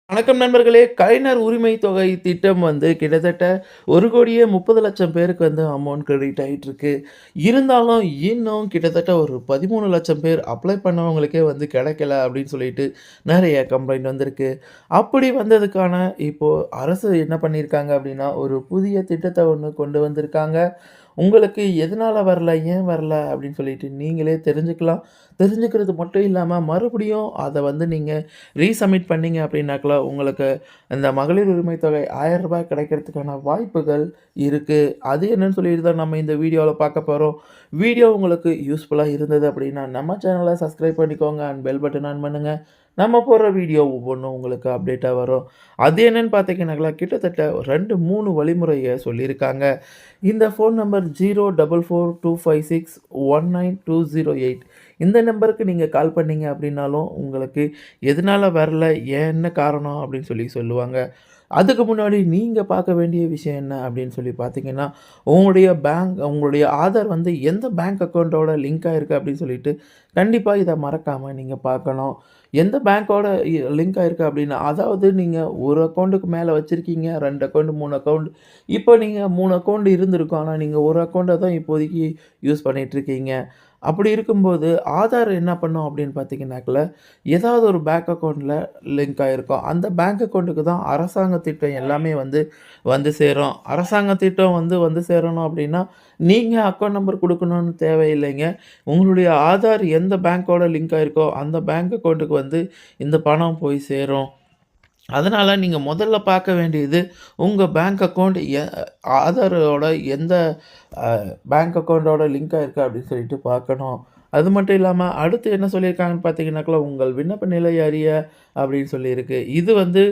வணக்கம் நண்பர்களே! கலைஞர் உரிமை தொகை திட்டம் வந்து கிட்டத்தட்ட 1,30,00,000 பேருக்கு வந்து அமௌண்ட் கிரெடிட் ஆயிட்டிருக்கு. இருந்தாலும் இன்னும் கிட்டத்தட்ட ஒரு 13,00,000 பேர் அப்ளை பண்ணவங்களுக்கே வந்து கிடைக்கல அப்படின்னு சொல்லிட்டு நெறைய கம்ப்ளைண்ட் வந்திருக்கு. அப்படி வந்ததுக்கான இப்போ அரசு என்ன பண்ணியிருக்காங்க அப்படின்னா, ஒரு புதிய திட்டத்த ஒண்ணு கொண்டு வந்திருக்காங்க. உங்களுக்கு எதனால வரல, ஏன் வரல அப்படின்னு சொல்லிட்டு நீங்களே தெரிஞ்சுக்கலாம். தெரிஞ்சுக்கிறது மட்டும் இல்லாம மறுபடியும் அத வந்து நீங்க ரீசப்மிட் பண்ணீங்க அப்படின்னாக்கா, உங்களுக்கு இந்த மகளிர் உரிமை தொகை ரூ. 1000 கிடைக்கிறதுக்கான வாய்ப்புகள் இருக்கு. அது என்னன்னு சொல்லிட்டு தான் நம்ம இந்த வீடியோல பார்க்க போறோம். வீடியோ உங்களுக்கு யூஸ்ஃபுல்லா இருந்தது அப்படின்னா, நம்ம சேனல சப்ஸ்கிரைப் பண்ணிக்கோங்க அண்ட் பெல் பட்டன் ஆன் பண்ணுங்க. நம்ம போடுற வீடியோ ஒவ்வொன்னும் உங்களுக்கு அப்டேட்டா வரும். அது என்னன்னு பார்த்தீங்கன்னாக்கா, கிட்டத்தட்ட 2, 3 வழிமுறைய சொல்லியிருக்காங்க. இந்த ஃபோன் நம்பர் 0442561928 இந்த நம்பருக்கு நீங்க கால் பண்ணீங்க அப்படின்னாலும், உங்களுக்கு எதனால வரல, ஏன் என்ன காரணம் அப்படின்னு சொல்லி சொல்லுவாங்க. அதுக்கு முன்னாடி நீங்க பார்க்க வேண்டிய விஷயம் என்ன அப்படின்னு சொல்லி பார்த்தீங்கன்னா, உங்களுடைய ஆதார் வந்து எந்த பேங்க் அக்கவுண்டோட லிங்க் ஆயிருக்கு அப்படின்னு சொல்லிட்டு, கண்டிப்பா இத மறக்காம நீங்க பார்க்கணும். எந்த பேங்கோட லிங்க் ஆயிருக்கு அப்படின்னா, அதாவது நீங்க ஒரு அக்கவுண்டுக்கு மேல வச்சிருக்கீங்க, 2 அக்கவுண்ட், 3 அக்கவுண்ட். இப்போ நீங்க 3 அக்கவுண்ட் இருந்திருக்கும். ஆனா நீங்க ஒரு அக்கவுண்ட்ட தான் இப்போதைக்கு யூஸ் பண்ணிட்டுருக்கீங்க. அப்படி இருக்கும்போது ஆதார் என்ன பண்ணும் அப்படின்னு பார்த்தீங்கன்னாக்கா, ஏதாவது ஒரு பேங்க் அக்கவுண்ட்ல லிங்க் ஆயிருக்கும். அந்த பேங்க் அக்கவுண்ட்டுக்கு தான் அரசாங்க திட்டம் எல்லாமே வந்து வந்து சேரும். அரசாங்க திட்டம் வந்து வந்து சேரணும் அப்படின்னா, நீங்க அக்கவுண்ட் நம்பர் குடுக்கணும்னு தேவையில்லைங்க. உங்களுடைய ஆதார் எந்த பேங்கோட லிங்க் ஆயிருக்கோ, அந்த பேங்க் அக்கவுண்ட்டுக்கு வந்து இந்த பணம் போய் சேரும். அதனால நீங்க முதல்ல பார்க்க வேண்டியது, உங்க பேங்க் அக்கவுண்ட் ஆதாரோட எந்த அ பேங்க் அக்கவுண்டோட லிங்க் ஆயிருக்கு அப்படின்னு சொல்லிட்டு பார்க்கணும். அது மட்டும் இல்லாம அடுத்து என்ன சொல்லியிருக்காங்கன்னு பார்த்தீங்கன்னாக்கா, உங்கள் விண்ணப்ப நிலை அறிய அப்படின்னு சொல்லியிருக்கு. இது வந்து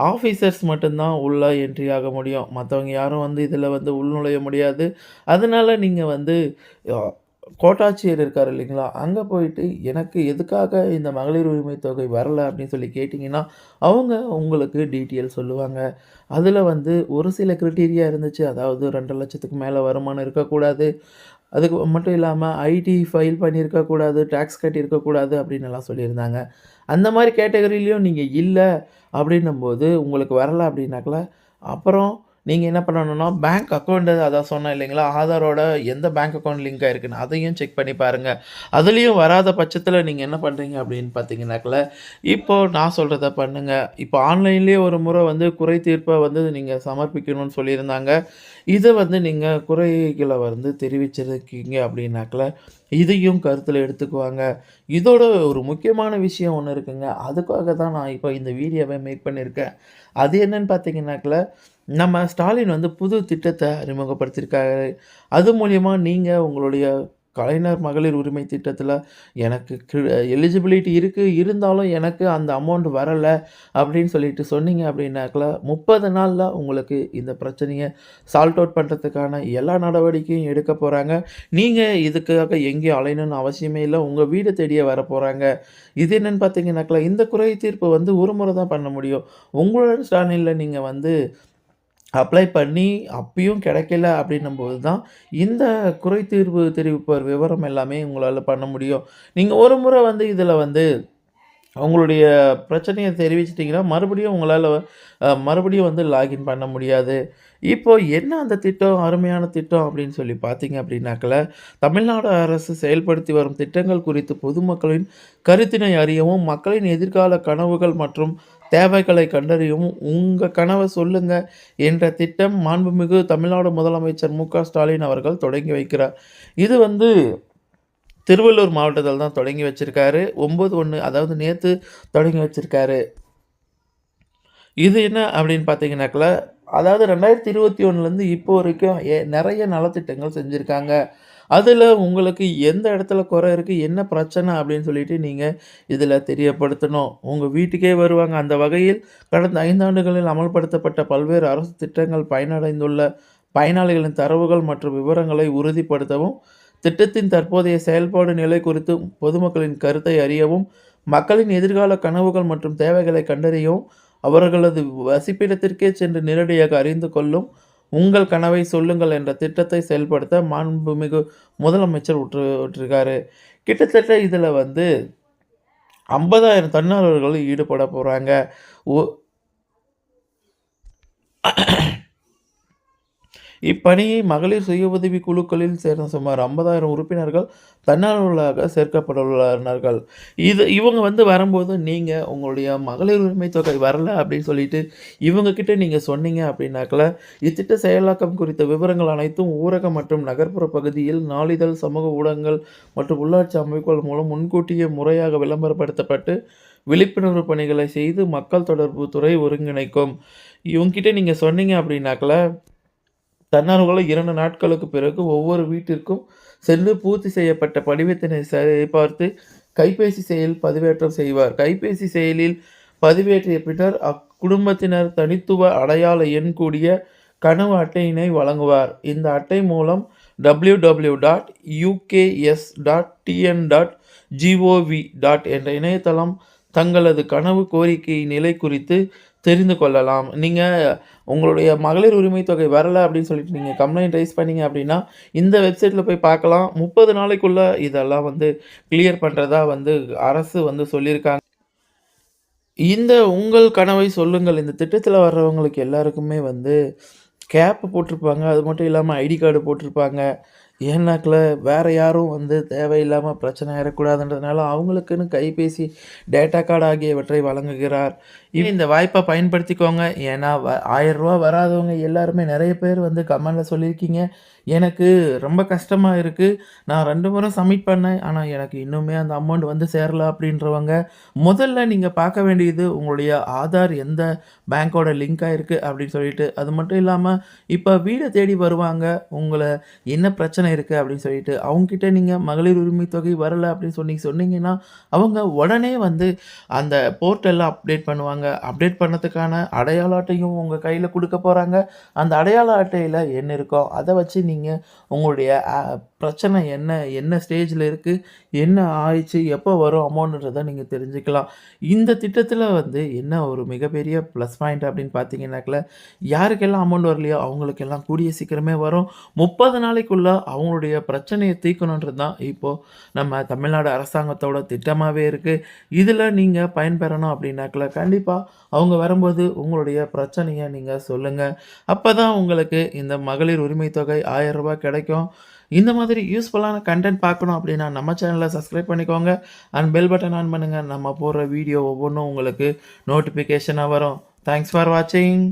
ஆஃபீசர்ஸ் மட்டும் தான் உள்ள என்ட்ரி ஆக முடியும். மத்தவங்க யாரும் வந்து இதில வந்து உள்நுழைய முடியாது. அதனால நீங்க வந்து அ கோட்டாட்சியர் இருக்காரு இல்லைங்களா? அங்க போயிட்டு எனக்கு எதுக்காக இந்த மகளிர் உரிமை தொகை வரல அப்படின்னு சொல்லி கேட்டீங்கன்னா, அவங்க உங்களுக்கு டீட்டெயில் சொல்லுவாங்க. அதில வந்து ஒரு சில கிரைட்டீரியா இருந்துச்சு. அதாவது 2,00,000க்கு மேல வருமானம் இருக்கக்கூடாது. அதுக்கு மட்டும் இல்லாம ஐடி ஃபைல் பண்ணியிருக்கக்கூடாது, டாக்ஸ் கட்டியிருக்கக்கூடாது அப்படின்னுலாம் சொல்லியிருந்தாங்க. அந்த மாரி கேட்டகரிலயும் நீங்க இல்ல அப்படின்னும்போது, உங்களுக்கு வரல அப்படின்னாக்கா, அப்புறம் நீங்க என்ன பண்ணணும்னா, பேங்க் அக்கவுண்ட் அதான் சொன்னேன் இல்லைங்களா? ஆதாரோட எந்த பேங்க் அக்கவுண்ட் லிங்க் ஆயிருக்குன்னு அதையும் செக் பண்ணி பாருங்க. அதுலயும் வராத பட்சத்தில நீங்க என்ன பண்றீங்க அப்படின்னு பார்த்தீங்கன்னாக்கா, இப்போ நான் சொல்றத பண்ணுங்க. இப்போ ஆன்லைன்லேயே ஒரு முறை வந்து குறை தீர்ப்ப வந்து நீங்க சமர்ப்பிக்கணும்னு சொல்லியிருந்தாங்க. இத வந்து நீங்க குறைகள வந்து தெரிவிச்சிருக்கீங்க அப்படின்னாக்கா, இதையும் கருத்துல எடுத்துக்குவாங்க. இதோட ஒரு முக்கியமான விஷயம் ஒண்ணு இருக்குங்க. அதுக்காக தான் நான் இப்போ இந்த வீடியோவ மேக் பண்ணியிருக்கேன். அது என்னன்னு பார்த்தீங்கன்னாக்கா, நம்ம ஸ்டாலின் வந்து புது திட்டத்த அறிமுகப்படுத்தியிருக்காரு. அது மூலியமா நீங்க உங்களுடைய கலைஞர் மகளிர் உரிமை திட்டத்தில எனக்கு எலிஜிபிலிட்டி இருக்கு. இருந்தாலும் எனக்கு அந்த அமௌண்ட் வரல அப்படின்னு சொல்லிட்டு சொன்னீங்க அப்படின்னாக்கா, 30 நாள்ல உங்களுக்கு இந்த பிரச்சனைய சால்ட் அவுட் பண்றதுக்கான எல்லா நடவடிக்கையும் எடுக்க போறாங்க. நீங்க இதுக்காக எங்கேயும் அலையணும்னு அவசியமே இல்ல. உங்க வீடு தேடியே வரப்போறாங்க. இது என்னன்னு பார்த்தீங்கன்னாக்கா, இந்த குறை தீர்ப்பு வந்து ஒரு முறை தான் பண்ண முடியும். உங்களோட சேனல்ல நீங்க வந்து அப்ளை பண்ணி அப்பயும் கிடைக்கல அப்படின்னும்போது தான், இந்த குறை தீர்வு தெரிவிப்பவர் விவரம் எல்லாமே உங்களால பண்ண முடியும். நீங்க ஒரு முறை வந்து இதில வந்து உங்களுடைய பிரச்சனைய தெரிவிச்சுட்டீங்கன்னா, மறுபடியும் உங்களால மறுபடியும் வந்து லாகின் பண்ண முடியாது. இப்போ என்ன அந்த திட்டம், அருமையான திட்டம் அப்படின்னு சொல்லி பார்த்தீங்க அப்படின்னாக்கா, தமிழ்நாடு அரசு செயல்படுத்தி வரும் திட்டங்கள் குறித்து பொதுமக்களின் கருத்தினை அறியவும், மக்களின் எதிர்கால கனவுகள் மற்றும் தேவைகளை கண்டறியவும், "உங்க கனவ சொல்லுங்க" என்ற திட்டம் மாண்புமிகு தமிழ்நாடு முதலமைச்சர் மு.க. ஸ்டாலின் அவர்கள் தொடங்கி வைக்கிறார். இது வந்து திருவள்ளூர் மாவட்டத்தில தான் தொடங்கி வச்சிருக்காரு. 9/1 அதாவது நேத்து தொடங்கி வச்சிருக்காரு. இது என்ன அப்படின்னு பார்த்தீங்கன்னாக்கா, அதாவது 2021லேருந்து இப்போ வரைக்கும் நெறைய நலத்திட்டங்கள் செஞ்சிருக்காங்க. அதில உங்களுக்கு எந்த இடத்துல குறை இருக்கு, என்ன பிரச்சனை அப்படின்னு சொல்லிட்டு நீங்க இதில தெரியப்படுத்தணும். உங்க வீட்டுக்கே வருவாங்க. அந்த வகையில் கடந்த 5 ஆண்டுகளில் அமல்படுத்தப்பட்ட பல்வேறு அரசு திட்டங்கள் பயனடைந்துள்ள பயனாளிகளின் தரவுகள் மற்றும் விவரங்களை உறுதிப்படுத்தவும், திட்டத்தின் தற்போதைய செயல்பாடு நிலை குறித்து பொதுமக்களின் கருத்தை அறியவும், மக்களின் எதிர்கால கனவுகள் மற்றும் தேவைகளை கண்டறியவும், அவர்களது வசிப்பிடத்திற்கே சென்று நேரடியாக அறிந்து கொள்ளும் "உங்கள் கனவை சொல்லுங்கள்" என்ற திட்டத்தை செயல்படுத்த மாண்புமிகு முதலமைச்சர் விட்டிருக்காரு. கிட்டத்தட்ட இதில வந்து 50,000 தன்னார்வலர்கள் ஈடுபட போறாங்க. ஒ இப்பணியை மகளிர் சுய உதவி குழுக்களில் சேர்ந்த சுமார் 50,000 உறுப்பினர்கள் தன்னார்வலர்களாக சேர்க்கப்பட்டுள்ளனர். இவங்க வந்து வரும்போது நீங்க உங்களுடைய மகளிர் உரிமை தொகை வரல அப்படின்னு சொல்லிட்டு இவங்க கிட்ட நீங்க சொன்னீங்க அப்படின்னாக்கல, இத்திட்ட செயலாக்கம் குறித்த விவரங்கள் அனைத்தும் ஊரக மற்றும் நகர்ப்புற பகுதியில் நாளிதழ், சமூக ஊடகங்கள் மற்றும் உள்ளாட்சி அமைப்புகள் மூலம் முன்கூட்டியே முறையாக விளம்பரப்படுத்தப்பட்டு விழிப்புணர்வு பணிகளை செய்து மக்கள் தொடர்பு துறை ஒருங்கிணைக்கும். இவங்ககிட்ட நீங்க சொன்னீங்க அப்படின்னாக்கல தன்னார்வலர் 2 நாட்களுக்கு பிறகு ஒவ்வொரு வீட்டிற்கும் சென்று பூர்த்தி செய்யப்பட்ட படிவத்தினை சரிபார்த்து கைபேசி செயலில் பதிவேற்றம் செய்வார். கைபேசி செயலில் பதிவேற்றிய பின்னர் அக்குடும்பத்தினர் தனித்துவ அடையாள எண் கூடிய கனவு அட்டையினை வழங்குவார். இந்த அட்டை மூலம் www.uks.tn.gov. என்ற இணையதளம் தங்களது கனவு கோரிக்கை நிலை குறித்து தெரிந்து கொள்ளலாம். நீங்க உங்களுடைய மகளிர் உரிமை தொகை வரல அப்படின்னு சொல்லிட்டு நீங்க கம்ப்ளைண்ட் ரைஸ் பண்ணீங்க அப்படின்னா, இந்த வெப்சைட்ல போய் பார்க்கலாம். 30 நாளைக்குள்ள இதெல்லாம் வந்து கிளியர் பண்றதா வந்து அரசு வந்து சொல்லியிருக்காங்க. இந்த உங்கள் கனவை சொல்லுங்கள். இந்த திட்டத்தில வர்றவங்களுக்கு எல்லாருக்குமே வந்து கேப் போட்டிருப்பாங்க. அது மட்டும் இல்லாம ஐடி கார்டு போட்டிருப்பாங்க. ஏன்னாக்கல வேற யாரும் வந்து தேவையில்லாம பிரச்சனை ஆயிறக்கூடாதுன்றதுனால அவங்களுக்குன்னு கைபேசி, டேட்டா கார்டு ஆகியவற்றை வழங்குகிறார். இந்த வாய்ப்ப பயன்படுத்திக்கோங்க. ஏன்னா ரூ. 1000 வராதவங்க எல்லாருமே நெறைய பேர் வந்து கமெண்ட்ல சொல்லியிருக்கீங்க. எனக்கு ரொம்ப கஷ்டமா இருக்கு. நான் 2 முறை சப்மிட் பண்ணேன். ஆனா எனக்கு இன்னுமே அந்த அமௌண்ட் வந்து சேரல அப்படின்றவங்க, முதல்ல நீங்க பார்க்க வேண்டியது உங்களுடைய ஆதார் எந்த பேங்கோட லிங்க் ஆயிருக்கு அப்படின்னு சொல்லிட்டு. அது மட்டும் இல்லாம இப்ப வீட தேடி வருவாங்க. உங்கள என்ன பிரச்சனை இருக்கு அப்படின்னு சொல்லிட்டு. அவங்ககிட்ட நீங்க மகளிர் உரிமை தொகை வரல அப்படின்னு சொன்னீங்கன்னா, அவங்க உடனே வந்து அந்த போர்ட்டல்ல அப்டேட் பண்ணுவாங்க. அப்டேட் பண்ணதுக்கான அடையாள அட்டையும் உங்க கையில குடுக்க போறாங்க. அந்த அடையாள அட்டையில என்ன இருக்கோ, அத வச்சு நீங்க உங்களுடைய பிரச்சனை என்ன, என்ன ஸ்டேஜ்ல இருக்கு, என்ன ஆயிடுச்சு, எப்போ வரும் அமௌண்ட்ன்றத நீங்க தெரிஞ்சுக்கலாம். இந்த திட்டத்தில வந்து என்ன ஒரு மிகப்பெரிய ப்ளஸ் பாயிண்ட் அப்படின்னு பார்த்தீங்கன்னாக்கல, யாருக்கெல்லாம் அமௌண்ட் வரலையோ அவங்களுக்கெல்லாம் கூடிய சீக்கிரமே வரும். 30 நாளைக்குள்ள அவங்களுடைய பிரச்சனைய தீர்க்கணுன்றது தான் இப்போ நம்ம தமிழ்நாடு அரசாங்கத்தோட திட்டமாவே இருக்கு. இதில நீங்க பயன்பெறணும் அப்படின்னாக்கல, கண்டிப்பா அவங்க வரும்போது உங்களுடைய பிரச்சனைய நீங்க சொல்லுங்க. அப்பதான் உங்களுக்கு இந்த மகளிர் உரிமை தொகை ரூ. 1000 கிடைக்கும். இந்த மாதிரி யூஸ்ஃபுல்லான கன்டென்ட் பார்க்கணும் அப்படின்னா நம்ம சேனல சப்ஸ்கிரைப் பண்ணிக்கோங்க. அண்ட் பெல் பட்டன் ஆன் பண்ணுங்க. நம்ம போடுற வீடியோ ஒவ்வொன்னும் உங்களுக்கு நோட்டிஃபிகேஷனா வரும். தேங்க்ஸ் ஃபார் வாட்சிங்.